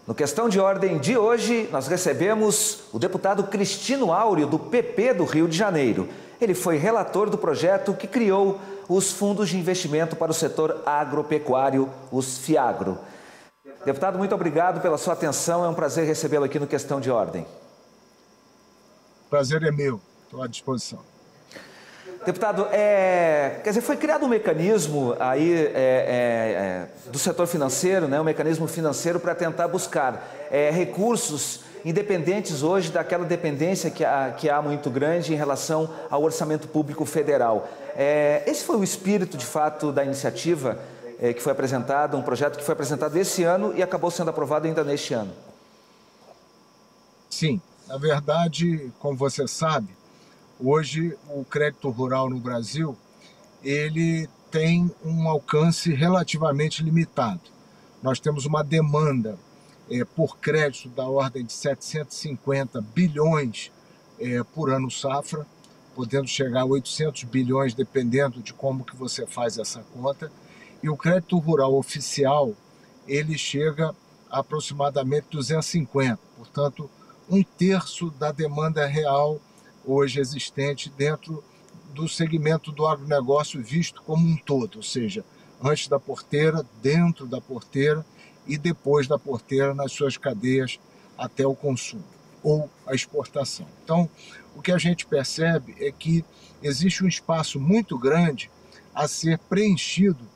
No Questão de Ordem de hoje, nós recebemos o deputado Cristino Áureo, do PP do Rio de Janeiro. Ele foi relator do projeto que criou os fundos de investimento para o setor agropecuário, os FIAGRO. Deputado, muito obrigado pela sua atenção, é um prazer recebê-lo aqui no Questão de Ordem. Prazer é meu, estou à disposição. Deputado, foi criado um mecanismo aí do setor financeiro, né, um mecanismo financeiro para tentar buscar recursos independentes hoje daquela dependência que há muito grande em relação ao orçamento público federal. Esse foi o espírito, de fato, da iniciativa que foi apresentada, um projeto que foi apresentado esse ano e acabou sendo aprovado ainda neste ano. Sim, na verdade, como você sabe, hoje o crédito rural no Brasil, ele tem um alcance relativamente limitado. Nós temos uma demanda por crédito da ordem de 750 bilhões por ano safra, podendo chegar a 800 bilhões, dependendo de como que você faz essa conta. E o crédito rural oficial, ele chega a aproximadamente 250, portanto, um terço da demanda real hoje existente dentro do segmento do agronegócio visto como um todo, ou seja, antes da porteira, dentro da porteira e depois da porteira nas suas cadeias até o consumo ou a exportação. Então, o que a gente percebe é que existe um espaço muito grande a ser preenchido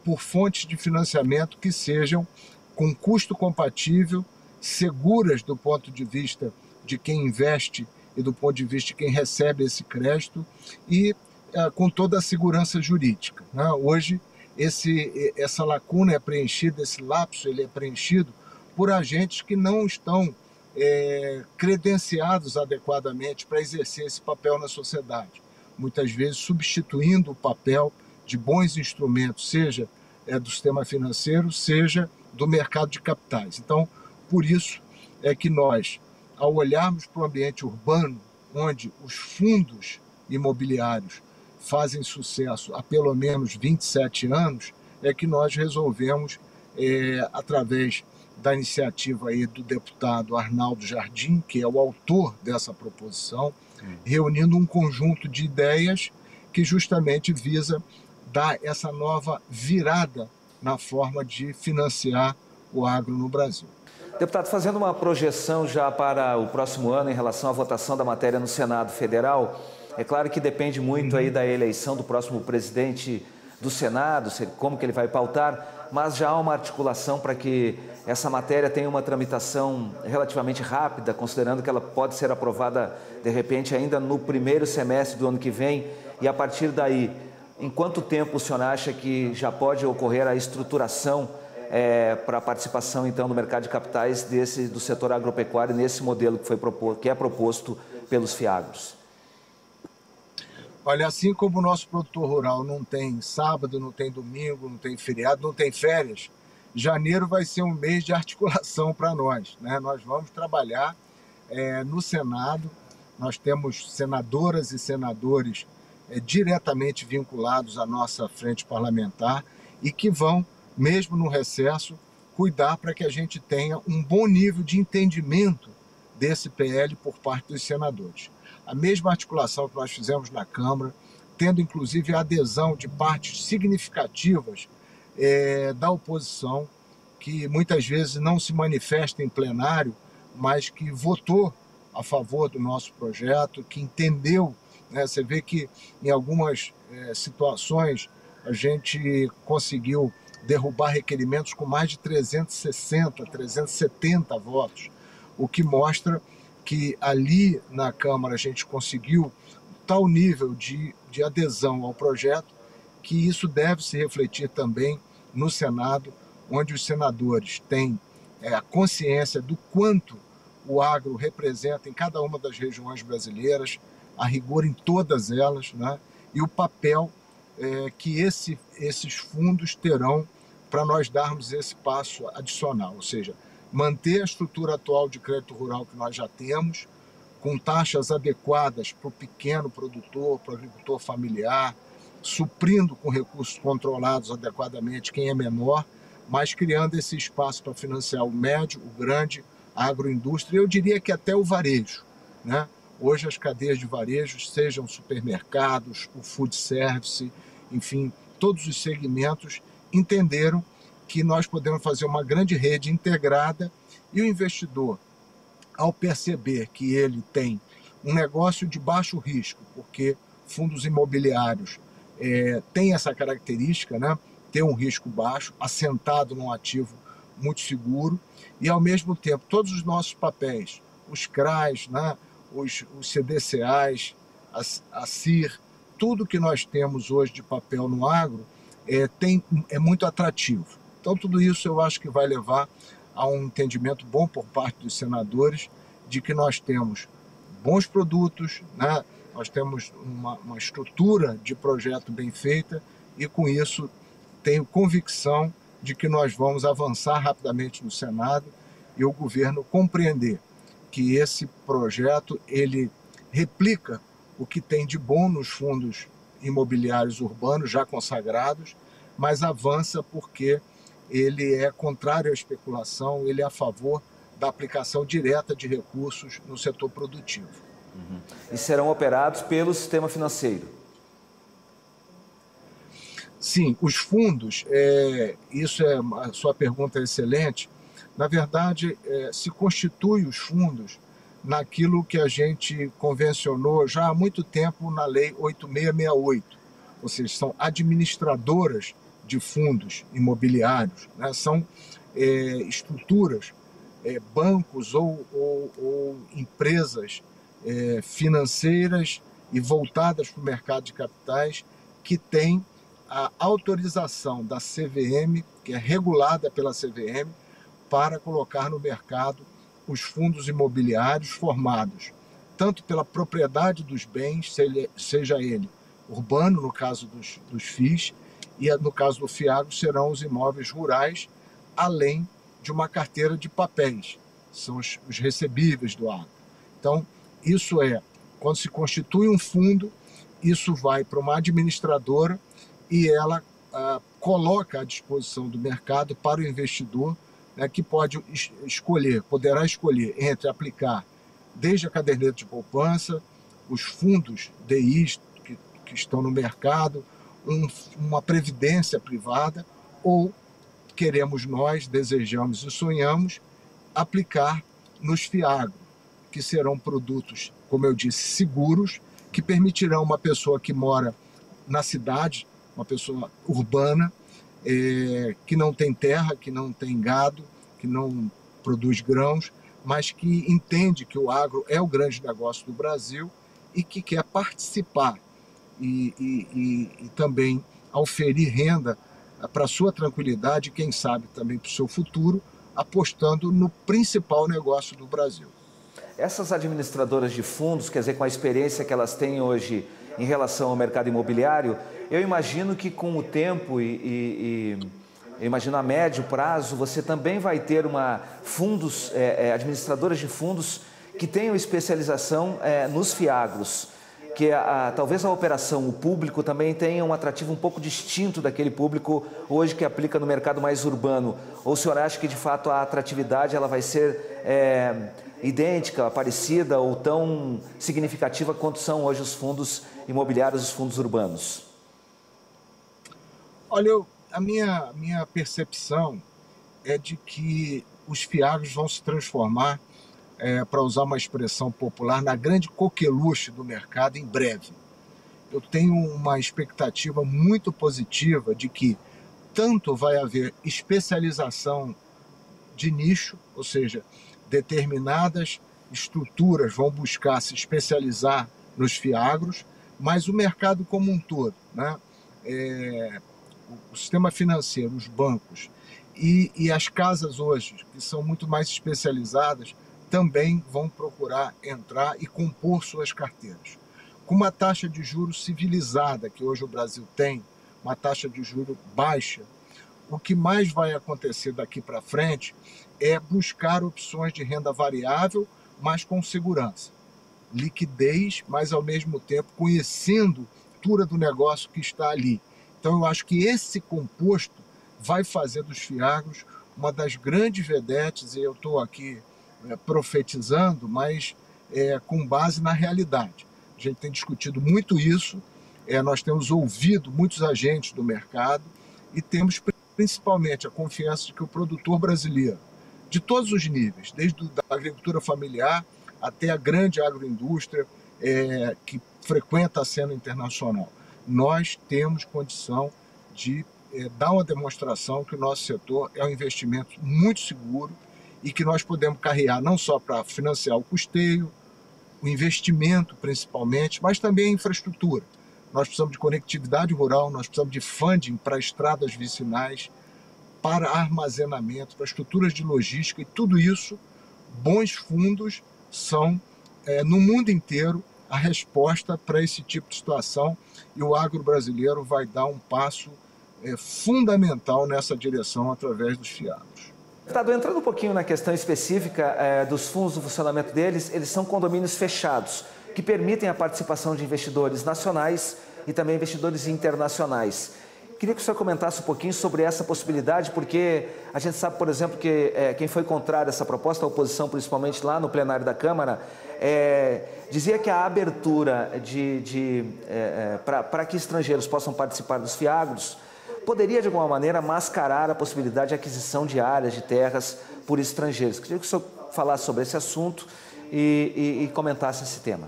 por fontes de financiamento que sejam com custo compatível, seguras do ponto de vista de quem investe e do ponto de vista de quem recebe esse crédito e com toda a segurança jurídica, né? Hoje, essa lacuna é preenchida, esse lapso ele é preenchido por agentes que não estão credenciados adequadamente para exercer esse papel na sociedade, muitas vezes substituindo o papel de bons instrumentos, seja do sistema financeiro, seja do mercado de capitais. Então, por isso é que nós, ao olharmos para o ambiente urbano, onde os fundos imobiliários fazem sucesso há pelo menos 27 anos, é que nós resolvemos, através da iniciativa aí do deputado Arnaldo Jardim, que é o autor dessa proposição, reunindo um conjunto de ideias que justamente visa dar essa nova virada na forma de financiar o agro no Brasil. Deputado, fazendo uma projeção já para o próximo ano em relação à votação da matéria no Senado Federal, é claro que depende muito aí da eleição do próximo presidente do Senado, como que ele vai pautar, mas já há uma articulação para que essa matéria tenha uma tramitação relativamente rápida, considerando que ela pode ser aprovada, de repente, ainda no primeiro semestre do ano que vem, e a partir daí, em quanto tempo o senhor acha que já pode ocorrer a estruturação para a participação, então, no mercado de capitais do setor agropecuário nesse modelo que é proposto pelos FIAGROS? Olha, assim como o nosso produtor rural não tem sábado, não tem domingo, não tem feriado, não tem férias, janeiro vai ser um mês de articulação para nós, né? Nós vamos trabalhar no Senado, nós temos senadoras e senadores diretamente vinculados à nossa frente parlamentar e que vão, mesmo no recesso, cuidar para que a gente tenha um bom nível de entendimento desse PL por parte dos senadores. A mesma articulação que nós fizemos na Câmara, tendo inclusive a adesão de partes significativas da oposição, que muitas vezes não se manifesta em plenário, mas que votou a favor do nosso projeto, que entendeu, né? Você vê que em algumas situações a gente conseguiu derrubar requerimentos com mais de 360, 370 votos, o que mostra que ali na Câmara a gente conseguiu tal nível de adesão ao projeto que isso deve se refletir também no Senado, onde os senadores têm a consciência do quanto o agro representa em cada uma das regiões brasileiras, a rigor em todas elas, né? E o papel que esses fundos terão para nós darmos esse passo adicional, ou seja, manter a estrutura atual de crédito rural que nós já temos, com taxas adequadas para o pequeno produtor, para o agricultor familiar, suprindo com recursos controlados adequadamente quem é menor, mas criando esse espaço para financiar o médio, o grande, a agroindústria, eu diria que até o varejo, né? Hoje as cadeias de varejo, sejam supermercados, o food service, enfim, todos os segmentos entenderam que nós podemos fazer uma grande rede integrada e o investidor, ao perceber que ele tem um negócio de baixo risco, porque fundos imobiliários têm essa característica, né? Ter um risco baixo, assentado num ativo muito seguro, e ao mesmo tempo todos os nossos papéis, os CRAs, né? os CDCAs, a CIR, tudo que nós temos hoje de papel no agro é muito atrativo. Então tudo isso eu acho que vai levar a um entendimento bom por parte dos senadores de que nós temos bons produtos, né? Nós temos uma estrutura de projeto bem feita e com isso tenho convicção de que nós vamos avançar rapidamente no Senado e o governo compreender que esse projeto ele replica o que tem de bom nos fundos imobiliários urbanos já consagrados, mas avança porque ele é contrário à especulação, ele é a favor da aplicação direta de recursos no setor produtivo. Uhum. E serão operados pelo sistema financeiro? Sim, os fundos, a sua pergunta é excelente. Na verdade, se constitui os fundos naquilo que a gente convencionou já há muito tempo na Lei 8668, ou seja, são administradoras de fundos imobiliários, né? São estruturas, bancos ou empresas financeiras e voltadas para o mercado de capitais que têm a autorização da CVM, que é regulada pela CVM, para colocar no mercado os fundos imobiliários formados tanto pela propriedade dos bens, seja ele urbano, no caso dos FIIs, e no caso do FIAGRO serão os imóveis rurais, além de uma carteira de papéis, são os recebíveis do agro. Então, isso quando se constitui um fundo, isso vai para uma administradora e ela coloca à disposição do mercado para o investidor, né, que poderá escolher entre aplicar desde a caderneta de poupança, os fundos DIs que estão no mercado, uma previdência privada, ou desejamos e sonhamos aplicar nos FIAGRO, que serão produtos, como eu disse, seguros, que permitirão uma pessoa que mora na cidade, uma pessoa urbana, que não tem terra, que não tem gado, que não produz grãos, mas que entende que o agro é o grande negócio do Brasil e que quer participar e também oferir renda para a sua tranquilidade e, quem sabe, também para o seu futuro, apostando no principal negócio do Brasil. Essas administradoras de fundos, quer dizer, com a experiência que elas têm hoje em relação ao mercado imobiliário, eu imagino que com o tempo eu imagino a médio prazo, você também vai ter administradoras de fundos que tenham especialização nos FIAGROS, que talvez a operação, o público também tenha um atrativo um pouco distinto daquele público hoje que aplica no mercado mais urbano. Ou o senhor acha que de fato a atratividade ela vai ser idêntica, parecida ou tão significativa quanto são hoje os fundos imobiliários, os fundos urbanos? Olha, a minha percepção é de que os FIAGROS vão se transformar, para usar uma expressão popular, na grande coqueluche do mercado em breve. Eu tenho uma expectativa muito positiva de que tanto vai haver especialização de nicho, ou seja, determinadas estruturas vão buscar se especializar nos FIAGROS, mas o mercado como um todo, né? O sistema financeiro, os bancos e as casas hoje, que são muito mais especializadas, também vão procurar entrar e compor suas carteiras. Com uma taxa de juros civilizada que hoje o Brasil tem, uma taxa de juros baixa, o que mais vai acontecer daqui para frente é buscar opções de renda variável, mas com segurança. Liquidez, mas ao mesmo tempo conhecendo a cultura do negócio que está ali. Então eu acho que esse composto vai fazer dos Fiagros uma das grandes vedetes, e eu estou aqui profetizando, mas com base na realidade. A gente tem discutido muito isso, nós temos ouvido muitos agentes do mercado e temos principalmente a confiança de que o produtor brasileiro, de todos os níveis, desde a agricultura familiar até a grande agroindústria que frequenta a cena internacional, nós temos condição de dar uma demonstração que o nosso setor é um investimento muito seguro e que nós podemos carregar não só para financiar o custeio, o investimento principalmente, mas também a infraestrutura. Nós precisamos de conectividade rural, nós precisamos de funding para estradas vicinais, para armazenamento, para estruturas de logística, e tudo isso, bons fundos são, no mundo inteiro, a resposta para esse tipo de situação, e o agro brasileiro vai dar um passo fundamental nessa direção através dos Fiagros. Deputado, entrando um pouquinho na questão específica dos fundos, do funcionamento deles, eles são condomínios fechados, que permitem a participação de investidores nacionais e também investidores internacionais. Queria que o senhor comentasse um pouquinho sobre essa possibilidade, porque a gente sabe, por exemplo, que quem foi contrário a essa proposta, a oposição, principalmente lá no plenário da Câmara, dizia que a abertura para que estrangeiros possam participar dos Fiagros poderia, de alguma maneira, mascarar a possibilidade de aquisição de áreas, de terras por estrangeiros. Queria que o senhor falasse sobre esse assunto e comentasse esse tema.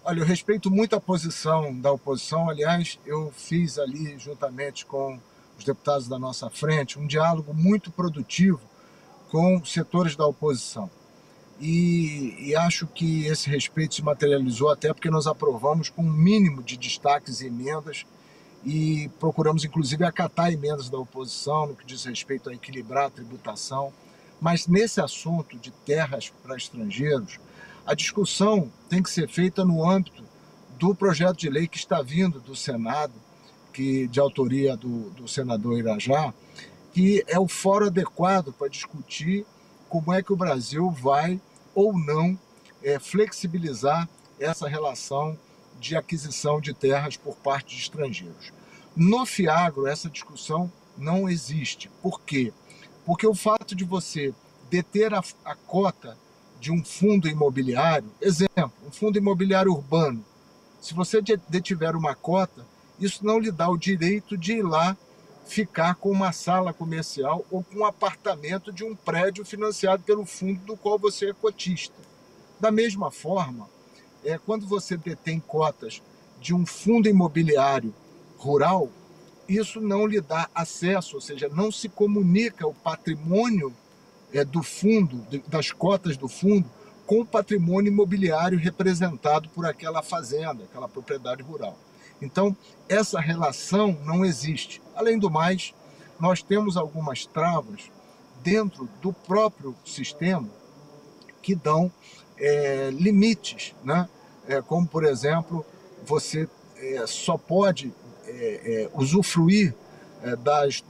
Olha, eu respeito muito a posição da oposição. Aliás, eu fiz ali, juntamente com os deputados da nossa frente, um diálogo muito produtivo com setores da oposição. E acho que esse respeito se materializou até porque nós aprovamos com um mínimo de destaques e emendas e procuramos, inclusive, acatar emendas da oposição no que diz respeito a equilibrar a tributação. Mas nesse assunto de terras para estrangeiros, a discussão tem que ser feita no âmbito do projeto de lei que está vindo do Senado, de autoria do senador Irajá, que é o fórum adequado para discutir como é que o Brasil vai ou não flexibilizar essa relação de aquisição de terras por parte de estrangeiros. No Fiagro, essa discussão não existe. Por quê? Porque o fato de você deter a cota de um fundo imobiliário, exemplo, um fundo imobiliário urbano, se você detiver uma cota, isso não lhe dá o direito de ir lá ficar com uma sala comercial ou com um apartamento de um prédio financiado pelo fundo do qual você é cotista. Da mesma forma, quando você detém cotas de um fundo imobiliário rural, isso não lhe dá acesso, ou seja, não se comunica o patrimônio do fundo, das cotas do fundo, com o patrimônio imobiliário representado por aquela fazenda, aquela propriedade rural. Então, essa relação não existe. Além do mais, nós temos algumas travas dentro do próprio sistema que dão limites, né? Como, por exemplo, você só pode usufruir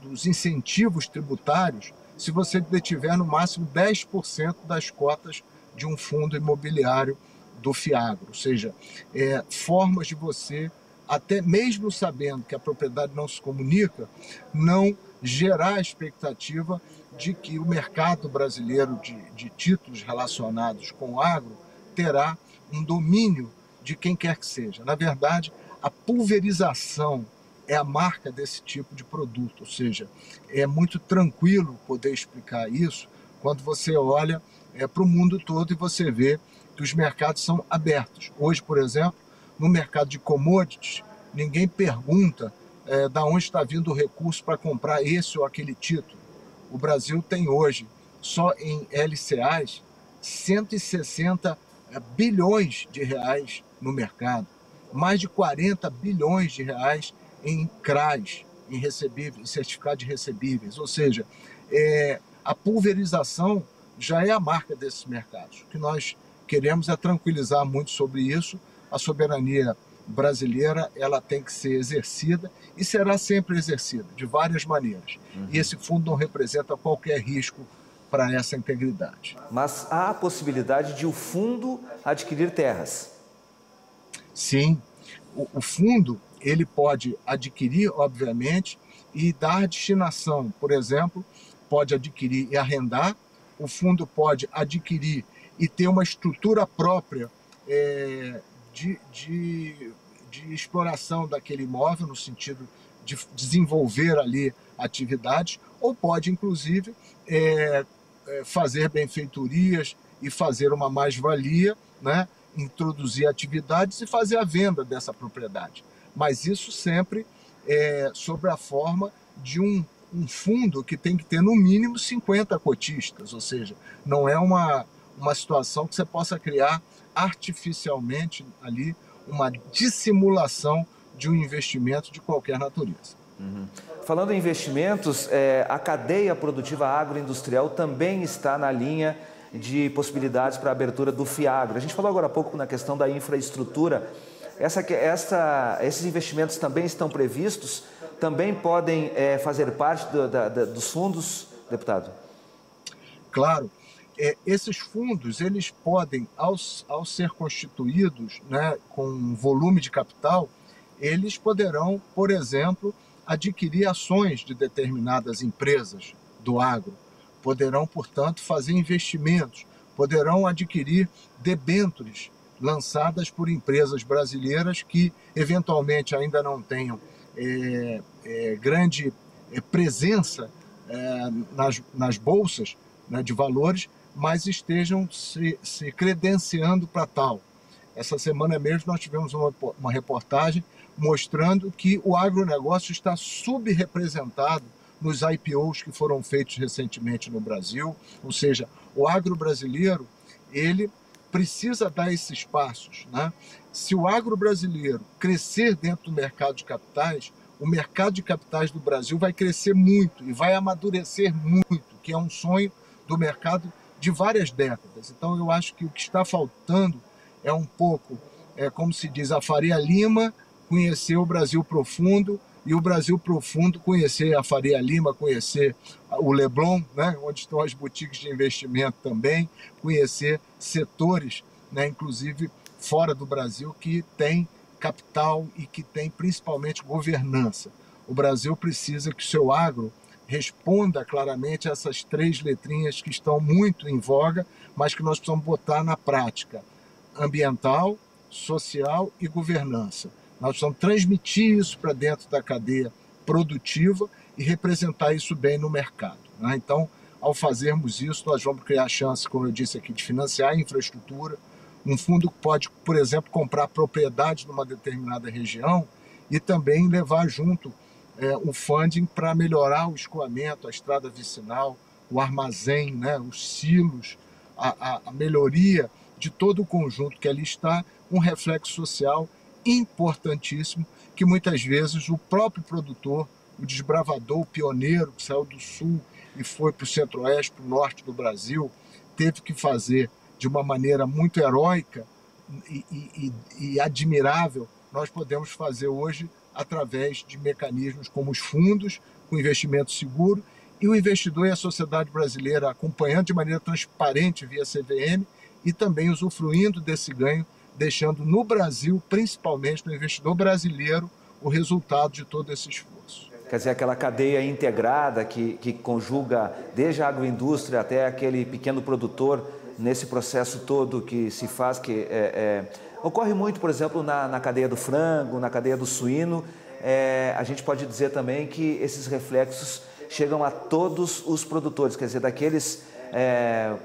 dos incentivos tributários se você detiver no máximo 10% das cotas de um fundo imobiliário do Fiagro. Ou seja, formas de você, até mesmo sabendo que a propriedade não se comunica, não gerar a expectativa de que o mercado brasileiro de títulos relacionados com o agro terá um domínio de quem quer que seja. Na verdade, a pulverização é a marca desse tipo de produto, ou seja, é muito tranquilo poder explicar isso quando você olha para o mundo todo e você vê que os mercados são abertos. Hoje, por exemplo, no mercado de commodities, ninguém pergunta de onde está vindo o recurso para comprar esse ou aquele título. O Brasil tem hoje, só em LCAs, 160 bilhões de reais no mercado, mais de 40 bilhões de reais em CRAs, em certificado de recebíveis. Ou seja, a pulverização já é a marca desses mercados. O que nós queremos é tranquilizar muito sobre isso. A soberania brasileira, ela tem que ser exercida e será sempre exercida, de várias maneiras. E esse fundo não representa qualquer risco para essa integridade. Mas há a possibilidade de o fundo adquirir terras? Sim. O fundo, ele pode adquirir, obviamente, e dar destinação. Por exemplo, pode adquirir e arrendar, o fundo pode adquirir e ter uma estrutura própria de exploração daquele imóvel, no sentido de desenvolver ali atividades, ou pode, inclusive, fazer benfeitorias e fazer uma mais-valia, né? Introduzir atividades e fazer a venda dessa propriedade. Mas isso sempre sob a forma de um fundo que tem que ter no mínimo 50 cotistas, ou seja, não é uma situação que você possa criar artificialmente ali uma dissimulação de um investimento de qualquer natureza. Uhum. Falando em investimentos, a cadeia produtiva agroindustrial também está na linha de possibilidades para a abertura do FIAGRO. A gente falou agora há pouco na questão da infraestrutura. Esses investimentos também estão previstos? Também podem fazer parte dos fundos, deputado? Claro. Esses fundos, eles podem, ao ser constituídos, né, com volume de capital, eles poderão, por exemplo, adquirir ações de determinadas empresas do agro, poderão, portanto, fazer investimentos, poderão adquirir debêntures lançadas por empresas brasileiras que, eventualmente, ainda não tenham grande presença nas bolsas, né, de valores, mas estejam se credenciando para tal. Essa semana mesmo nós tivemos uma reportagem mostrando que o agronegócio está subrepresentado nos IPOs que foram feitos recentemente no Brasil, ou seja, o agro brasileiro, ele precisa dar esses passos, né? Se o agro brasileiro crescer dentro do mercado de capitais, o mercado de capitais do Brasil vai crescer muito e vai amadurecer muito, que é um sonho do mercado de várias décadas. Então eu acho que o que está faltando é um pouco, como se diz, a Faria Lima conhecer o Brasil profundo e o Brasil profundo conhecer a Faria Lima, conhecer o Leblon, né, onde estão as boutiques de investimento também, conhecer setores, né, inclusive fora do Brasil, que tem capital e que tem principalmente governança. O Brasil precisa que o seu agro responda claramente a essas 3 letrinhas que estão muito em voga, mas que nós precisamos botar na prática: ambiental, social e governança. Nós precisamos transmitir isso para dentro da cadeia produtiva e representar isso bem no mercado, né? Então, ao fazermos isso, nós vamos criar a chance, como eu disse aqui, de financiar a infraestrutura. Um fundo pode, por exemplo, comprar propriedade numa determinada região e também levar junto o funding para melhorar o escoamento, a estrada vicinal, o armazém, né, os silos, a melhoria de todo o conjunto que ali está, um reflexo social importantíssimo que muitas vezes o próprio produtor, o desbravador, o pioneiro que saiu do sul e foi para o centro-oeste, para o norte do Brasil, teve que fazer de uma maneira muito heróica e admirável. Nós podemos fazer hoje através de mecanismos como os fundos, com investimento seguro, e o investidor e a sociedade brasileira acompanhando de maneira transparente via CVM e também usufruindo desse ganho, deixando no Brasil, principalmente no investidor brasileiro, o resultado de todo esse esforço. Quer dizer, aquela cadeia integrada que conjuga desde a agroindústria até aquele pequeno produtor nesse processo todo que se faz, que ocorre muito, por exemplo, na cadeia do frango, na cadeia do suíno. A gente pode dizer também que esses reflexos chegam a todos os produtores, quer dizer, daqueles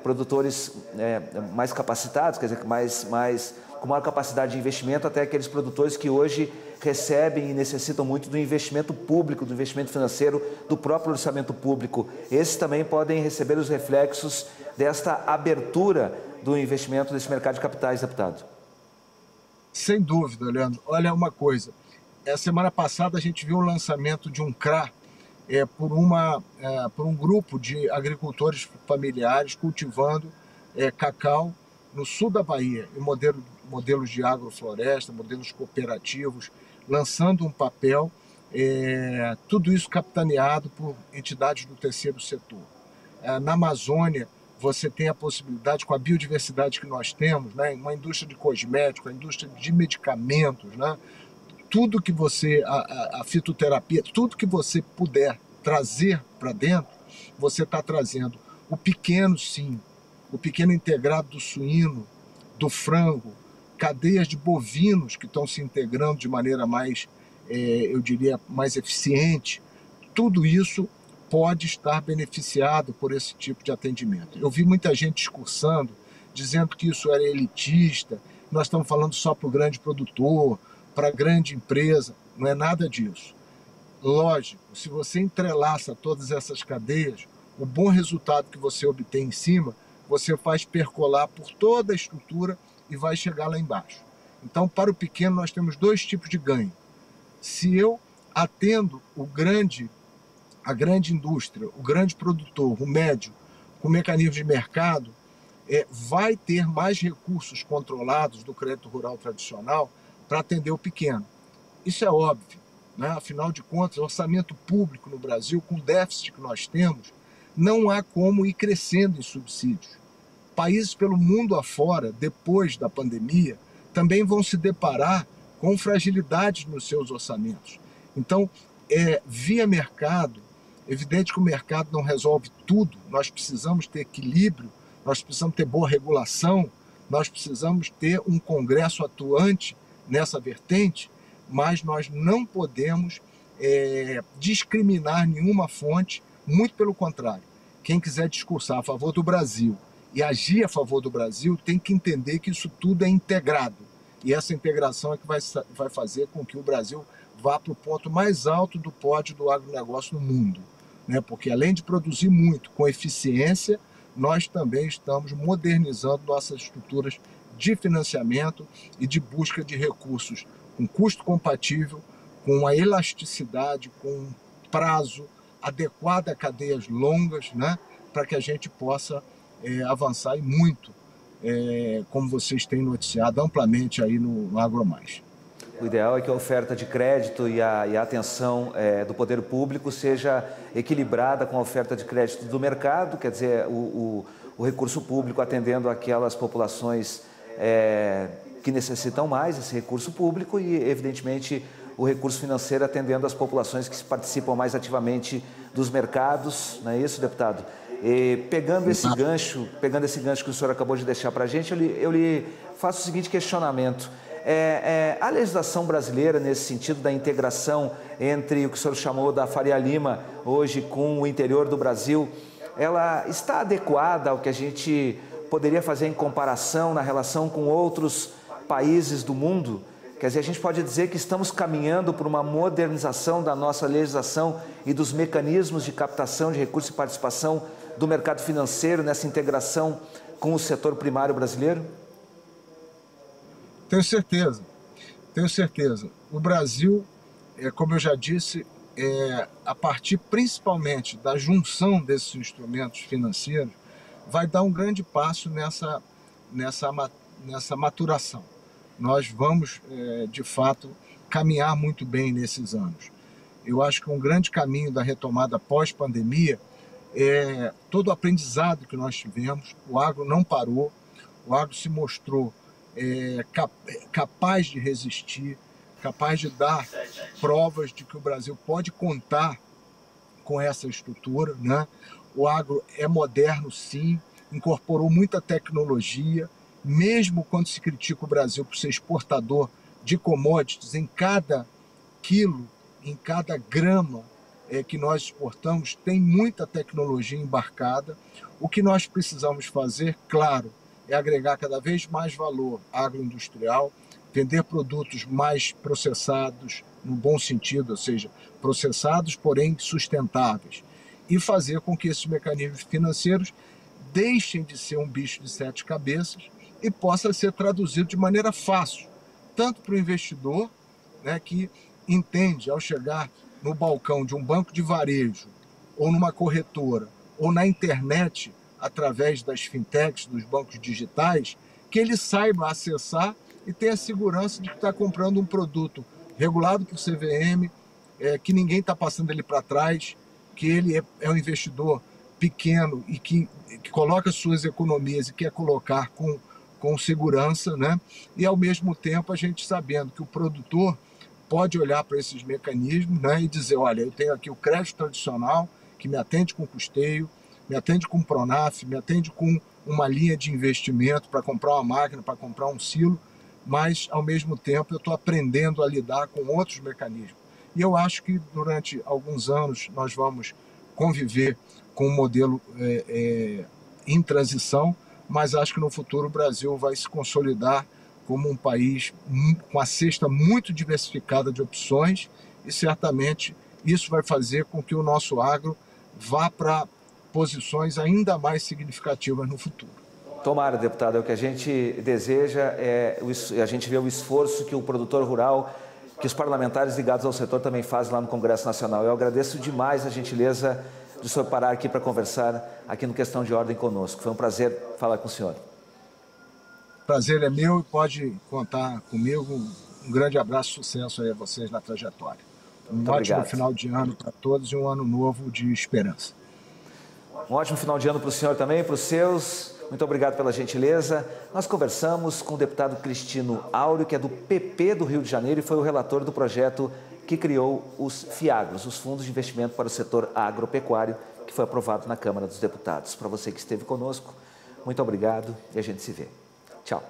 produtores mais capacitados, quer dizer, com maior capacidade de investimento, até aqueles produtores que hoje recebem e necessitam muito do investimento público, do investimento financeiro, do próprio orçamento público. Esses também podem receber os reflexos desta abertura do investimento desse mercado de capitais, deputado. Sem dúvida, Leandro. Olha uma coisa, a semana passada a gente viu o lançamento de um CRA por um grupo de agricultores familiares cultivando cacau no sul da Bahia, em modelos de agrofloresta, modelos cooperativos, lançando um papel, tudo isso capitaneado por entidades do terceiro setor. Na Amazônia, você tem a possibilidade, com a biodiversidade que nós temos, né, uma indústria de cosméticos, a indústria de medicamentos, né, tudo que você, a fitoterapia, tudo que você puder trazer para dentro, você está trazendo. O pequeno, sim, o pequeno integrado do suíno, do frango, cadeias de bovinos que estão se integrando de maneira mais, eu diria, mais eficiente, tudo isso pode estar beneficiado por esse tipo de atendimento. Eu vi muita gente discursando, dizendo que isso era elitista, nós estamos falando só para o grande produtor, para a grande empresa, não é nada disso. Lógico, se você entrelaça todas essas cadeias, o bom resultado que você obtém em cima, você faz percolar por toda a estrutura e vai chegar lá embaixo. Então, para o pequeno, nós temos dois tipos de ganho. Se eu atendo a grande indústria, o grande produtor, o médio, com mecanismos de mercado, vai ter mais recursos controlados do crédito rural tradicional para atender o pequeno. Isso é óbvio, né? Afinal de contas, o orçamento público no Brasil, com o déficit que nós temos, não há como ir crescendo em subsídios. Países pelo mundo afora, depois da pandemia, também vão se deparar com fragilidades nos seus orçamentos. Então, via mercado, evidente que o mercado não resolve tudo, nós precisamos ter equilíbrio, nós precisamos ter boa regulação, nós precisamos ter um Congresso atuante nessa vertente, mas nós não podemos discriminar nenhuma fonte, muito pelo contrário. Quem quiser discursar a favor do Brasil e agir a favor do Brasil tem que entender que isso tudo é integrado. E essa integração é que vai fazer com que o Brasil vá para o ponto mais alto do pódio do agronegócio no mundo, né? Porque além de produzir muito com eficiência, nós também estamos modernizando nossas estruturas de financiamento e de busca de recursos com custo compatível, com a elasticidade, com prazo adequado a cadeias longas, né? Para que a gente possa avançar e muito, como vocês têm noticiado amplamente aí no AgroMais. O ideal é que a oferta de crédito e a atenção do poder público seja equilibrada com a oferta de crédito do mercado, quer dizer, o recurso público atendendo aquelas populações que necessitam mais desse recurso público e, evidentemente, o recurso financeiro atendendo as populações que participam mais ativamente dos mercados, não é isso, deputado? E pegando esse gancho que o senhor acabou de deixar para a gente, eu lhe faço o seguinte questionamento. A legislação brasileira, nesse sentido da integração entre o que o senhor chamou da Faria Lima, hoje com o interior do Brasil, ela está adequada ao que a gente poderia fazer em comparação na relação com outros países do mundo? Quer dizer, a gente pode dizer que estamos caminhando por uma modernização da nossa legislação e dos mecanismos de captação de recursos e participação do mercado financeiro nessa integração com o setor primário brasileiro? Tenho certeza, tenho certeza. O Brasil, como eu já disse, a partir principalmente da junção desses instrumentos financeiros, vai dar um grande passo nessa maturação. Nós vamos, de fato, caminhar muito bem nesses anos. Eu acho que um grande caminho da retomada pós-pandemia é todo o aprendizado que nós tivemos. O agro não parou, o agro se mostrou capaz de resistir, capaz de dar provas de que o Brasil pode contar com essa estrutura, né? O agro é moderno, sim, incorporou muita tecnologia, mesmo quando se critica o Brasil por ser exportador de commodities, em cada quilo, em cada grama que nós exportamos, tem muita tecnologia embarcada. O que nós precisamos fazer, claro, é agregar cada vez mais valor agroindustrial, vender produtos mais processados, no bom sentido, ou seja, processados, porém sustentáveis, e fazer com que esses mecanismos financeiros deixem de ser um bicho de sete cabeças e possa ser traduzido de maneira fácil, tanto para o investidor, né, que entende, ao chegar no balcão de um banco de varejo, ou numa corretora, ou na internet, através das fintechs, dos bancos digitais, que ele saiba acessar e tenha a segurança de que está comprando um produto regulado por CVM, que ninguém está passando ele para trás, que ele é um investidor pequeno e que coloca suas economias e quer colocar com segurança, né? E ao mesmo tempo a gente sabendo que o produtor pode olhar para esses mecanismos, né, e dizer, olha, eu tenho aqui o crédito tradicional, que me atende com custeio, me atende com Pronaf, me atende com uma linha de investimento para comprar uma máquina, para comprar um silo, mas, ao mesmo tempo, eu estou aprendendo a lidar com outros mecanismos. E eu acho que, durante alguns anos, nós vamos conviver com um modelo em transição, mas acho que no futuro o Brasil vai se consolidar como um país com a cesta muito diversificada de opções e, certamente, isso vai fazer com que o nosso agro vá para posições ainda mais significativas no futuro. Tomara, deputado, é o que a gente deseja, a gente vê o esforço que o produtor rural, que os parlamentares ligados ao setor também fazem lá no Congresso Nacional. Eu agradeço demais a gentileza de o senhor parar aqui para conversar aqui no Questão de Ordem conosco. Foi um prazer falar com o senhor. Prazer é meu e pode contar comigo. Um grande abraço, sucesso aí a vocês na trajetória. Um ótimo final de ano para todos e um ano novo de esperança. Um ótimo final de ano para o senhor também, para os seus. Muito obrigado pela gentileza. Nós conversamos com o deputado Cristino Áureo, que é do PP do Rio de Janeiro e foi o relator do projeto que criou os FIAGROS, os Fundos de Investimento para o Setor Agropecuário, que foi aprovado na Câmara dos Deputados. Para você que esteve conosco, muito obrigado e a gente se vê. Tchau.